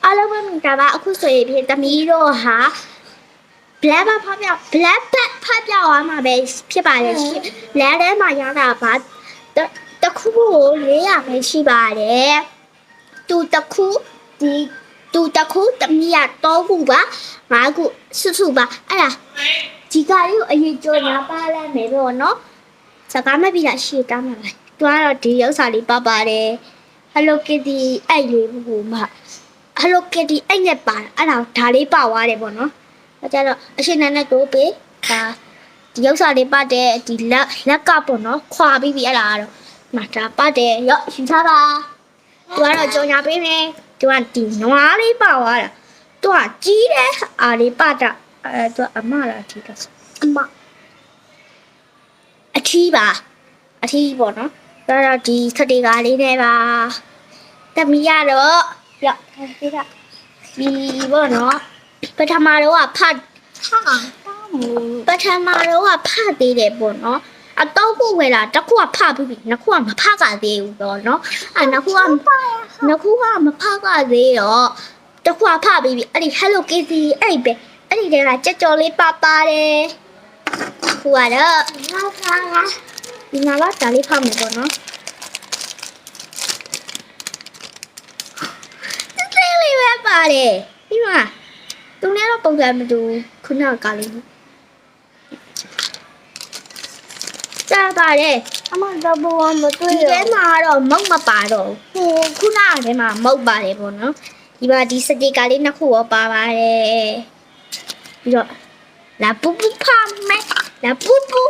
အားလုံးပဲမင်္ဂလာပါအခုဆိုရင်ဖြစ်သမီးတို့ဟာ black ဖတ်ပြသွားမှာပဲဖြစ်ပါလေရှင် black ထဲမှာရတာပါတခုကို400ပဲရှိပါတယ်တူတခုသမီးရ3ခုပါ5ခုစုပါအဲ့ဒါဒီကလေးကိုအရင်ကြော်ညာပါလဲမယ်ပေါ့နော်စကားမပြတာရှေ့တောင်းမှာပါသူကတော့ဒီဥစ္စာလေးပါပါတယ် Hello Kitty အဲ့လေးဘူးမှာ Hello Kitty အဲ့နဲ့ပါအဲ့ဒါလေးပါသွားတယ်ပေါ့နော်။အဲကြတော့အရှင်နဲ့ကိုပေးဒါဒီဥစ္စာလေးပတ်တဲ့ဒီလက်ကပေါ့နော်ခွာပြီးပြီအဲ့ဒါကတော့မှဒါပတ်တယ်ရော့ယူထားပါ။သူကတော့ကြော်ညာပေးမယ်။သူကဒီနွားလေးပါသွားတာ။သူကကြီးတဲ့အားလေးပတ်တာသူကအမလားအထီးတော့အမအထီးပေါ့နော်။ဒါတော့ဒီစတေကာလေးနဲ့ပါ။တမီးရတော့ရော့ဒီကဒီဘောနော်ပထမတော့ကဖတ်သေးတယ်ပေါ့နော်အတော့ခုဝယ်လာတစ်ခုကဖတ်ပြီးနှစ်ခုကမဖတ်ကသေးဘူးပေါ့နော်နှစ်ခုကမဖတ်ကသေးတော့တစ်ခုကဖတ်ပြီးအဲ့ဒီ Hello Kitty အဲ့ဒီတည်းကကြက်ကြော်လေးပါတယ်ခုကတော့ဒီမှာတော့ဒါလေးဖတ်မယ်ပေါ့နော်ပါတယ်ပြီးမှသူနဲ့တော့ပုံစံမတူခုနကလေးကြားပါတယ်အမတော့ဘောမတွေ့ရဒီထဲမှာတော့မုတ်မပါတော့ဟိုခုနကထဲမှာမုတ်ပါတယ်ပေါ့နော်ဒီမှာဒီစတေကာလေးနှစ်ခုရောပါပါတယ်ပြီးတော့လာပူပူဖာမဲလာပူပူ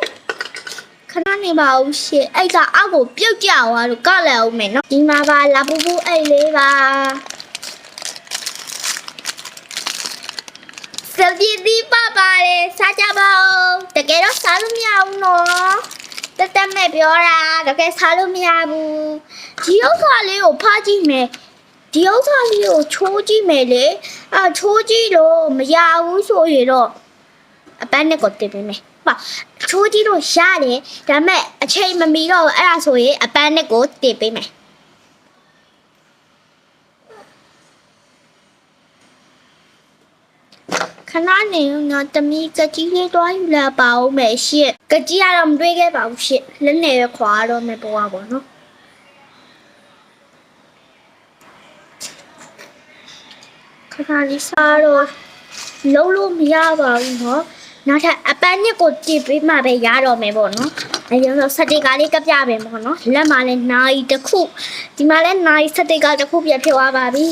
ခဏနေပါဦးရှင်အဲ့ကအောက်ကိုပြုတ်ကြသွားလို့ကလည်းအောင်မယ်နော်ဒီမှာပါလာပူပူအဲ့လေးပါစပီဒီပါပါတယ်စားကြပါဦးတကယ်တော့စားလို့မရဘူးနော်တက်မဲ့ပြောတာတကယ်စားလို့မရဘူးဒီဥစ္စာလေးကိုဖားကြည့်မယ်ဒီဥစ္စာလေးကိုချိုးကြည့်မယ်လေချိုးကြည့်လို့မရဘူးဆိုရင်တော့အပန်းနဲ့ကိုတင်ပေးမယ်ပါချိုးကြည့်လို့ရတယ်ဒါပေမဲ့အချိန်မမီတော့အဲ့ဒါဆိုရင်အပန်းနဲ့ကိုတင်ပေးမယ်ခဏနေတော့တမီကကြီးလေးတွားယူလာပါဦးမယ်ရှင့်ကကြီးကတော့မတွေးခဲ့ပါဘူးရှင့်လက်နဲ့ပဲခွာတော့မယ်ပေါ့ပါနော်ခဏလေးစားတော့လုံးလို့မရပါဘူးနော်နောက်ထပ်အပန်းညက်ကိုကြည့်ပေးမှပဲရတော့မယ်ပေါ့နော်အဲကြောင့်စတေကာလေးကပြမယ်ပေါ့နော်လက်မှာလည်းနိုင်တစ်ခုဒီမှာလည်းနိုင်စတေကာတစ်ခုပြဖြစ်သွားပါပြီ